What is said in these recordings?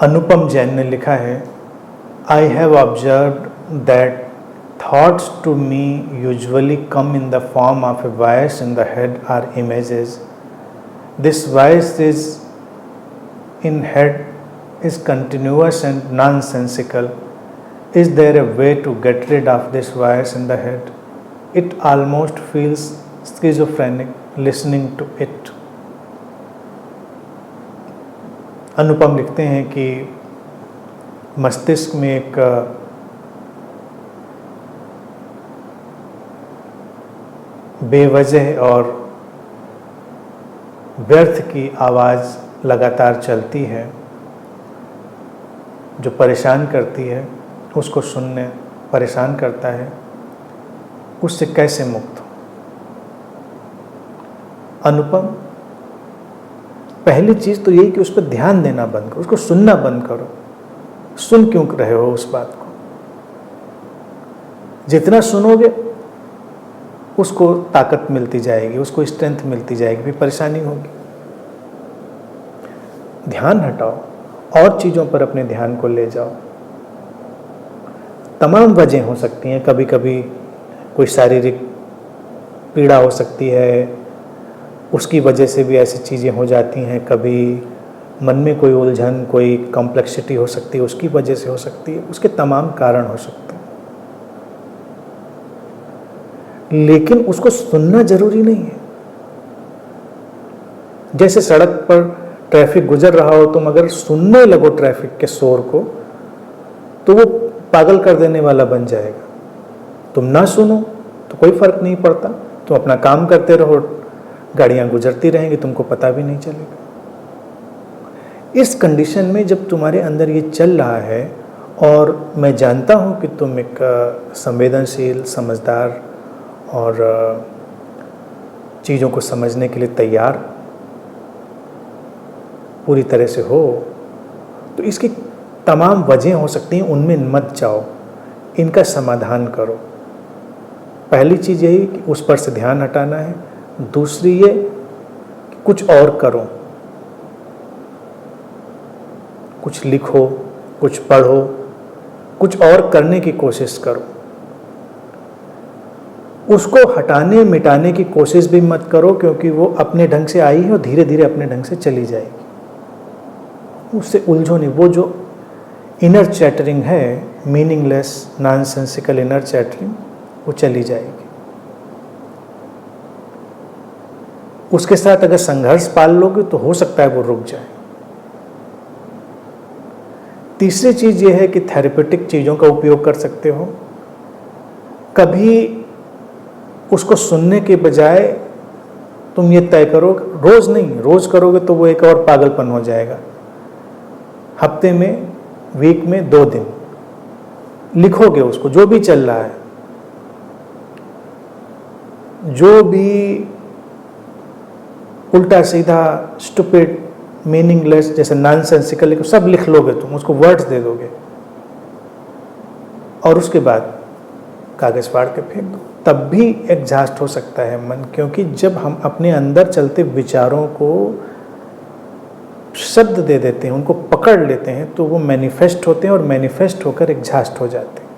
अनुपम जैन ने लिखा है, I have observed that thoughts to me usually come in the form of a voice in the head or images. This voice is in head is continuous and nonsensical. Is there a way to get rid of this voice in the head? It almost feels schizophrenic listening to it. अनुपम लिखते हैं कि मस्तिष्क में एक बेवजह और व्यर्थ की आवाज़ लगातार चलती है जो परेशान करती है, उसको सुनने परेशान करता है, उससे कैसे मुक्त हो। अनुपम, पहली चीज़ तो यही कि उस पर ध्यान देना बंद करो, उसको सुनना बंद करो। सुन क्यों रहे हो उस बात को? जितना सुनोगे उसको ताकत मिलती जाएगी, उसको स्ट्रेंथ मिलती जाएगी, फिर परेशानी होगी। ध्यान हटाओ, और चीज़ों पर अपने ध्यान को ले जाओ। तमाम वजह हो सकती हैं, कभी कभी कोई शारीरिक पीड़ा हो सकती है, उसकी वजह से भी ऐसी चीज़ें हो जाती हैं। कभी मन में कोई उलझन, कोई कॉम्प्लेक्सिटी हो सकती है, उसकी वजह से हो सकती है। उसके तमाम कारण हो सकते हैं, लेकिन उसको सुनना जरूरी नहीं है। जैसे सड़क पर ट्रैफिक गुजर रहा हो, तुम अगर सुनने लगो ट्रैफिक के शोर को, तो वो पागल कर देने वाला बन जाएगा। तुम ना सुनो तो कोई फर्क नहीं पड़ता, तुम अपना काम करते रहो, गाड़ियां गुजरती रहेंगी, तुमको पता भी नहीं चलेगा। इस कंडीशन में जब तुम्हारे अंदर ये चल रहा है, और मैं जानता हूँ कि तुम एक संवेदनशील, समझदार और चीज़ों को समझने के लिए तैयार पूरी तरह से हो, तो इसकी तमाम वजह हो सकती हैं, उनमें मत जाओ, इनका समाधान करो। पहली चीज़ यही कि उस पर से ध्यान हटाना है। दूसरी ये कि कुछ और करो, कुछ लिखो, कुछ पढ़ो, कुछ और करने की कोशिश करो। उसको हटाने मिटाने की कोशिश भी मत करो, क्योंकि वो अपने ढंग से आई है और धीरे धीरे अपने ढंग से चली जाएगी। उससे उलझो नहीं। वो जो इनर चैटरिंग है, मीनिंगलेस नॉनसेंसिकल इनर चैटरिंग, वो चली जाएगी। उसके साथ अगर संघर्ष पाल लोगे तो हो सकता है वो रुक जाए। तीसरी चीज़ ये है कि थेरेपेटिक चीज़ों का उपयोग कर सकते हो। कभी उसको सुनने के बजाय तुम ये तय करो, रोज़ नहीं, रोज़ करोगे तो वो एक और पागलपन हो जाएगा। हफ्ते में, वीक में 2 दिन लिखोगे उसको, जो भी चल रहा है, जो भी उल्टा सीधा, स्टूपिड, मीनिंगलेस, जैसे नॉनसेंसिकल, सब लिख लोगे तुम, उसको वर्ड्स दे दोगे, और उसके बाद कागज फाड़ के फेंक दो। तब भी एग्जॉस्ट हो सकता है मन, क्योंकि जब हम अपने अंदर चलते विचारों को शब्द दे देते हैं, उनको पकड़ लेते हैं, तो वो मैनिफेस्ट होते हैं और मैनिफेस्ट होकर एग्जॉस्ट हो जाते हैं।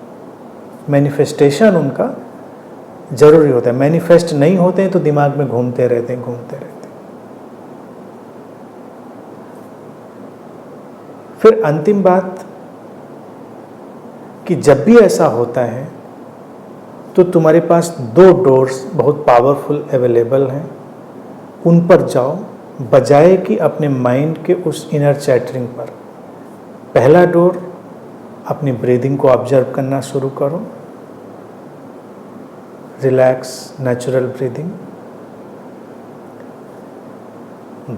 मैनिफेस्टेशन उनका जरूरी होता है। मैनिफेस्ट नहीं होते हैं तो दिमाग में घूमते रहते हैं, घूमते रहते हैं। फिर अंतिम बात कि जब भी ऐसा होता है तो तुम्हारे पास 2 डोर्स बहुत पावरफुल अवेलेबल हैं, उन पर जाओ, बजाय कि अपने माइंड के उस इनर चैटरिंग पर। पहला डोर, अपनी ब्रीदिंग को ऑब्जर्व करना शुरू करो, रिलैक्स नेचुरल ब्रीदिंग।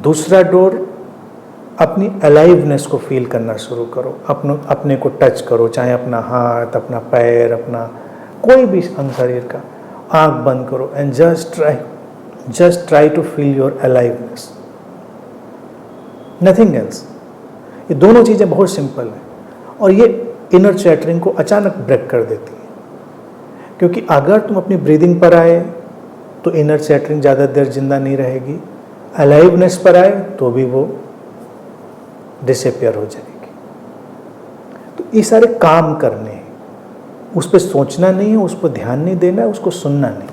दूसरा डोर, अपनी अलाइवनेस को फील करना शुरू करो, अपने को टच करो, चाहे अपना हाथ, अपना पैर, अपना कोई भी अंग शरीर का। आंख बंद करो and just try to feel your aliveness, nothing else. ये दोनों चीज़ें बहुत सिंपल हैं, और ये इनर चैटरिंग को अचानक ब्रेक कर देती है। क्योंकि अगर तुम अपनी ब्रीदिंग पर आए तो इनर चैटरिंग ज़्यादा देर जिंदा नहीं रहेगी, अलाइवनेस पर आए तो भी वो डिसअपियर हो जाएगी। तो ये सारे काम करने हैं, उस पर सोचना नहीं है, उस पर ध्यान नहीं देना है, उसको सुनना नहीं।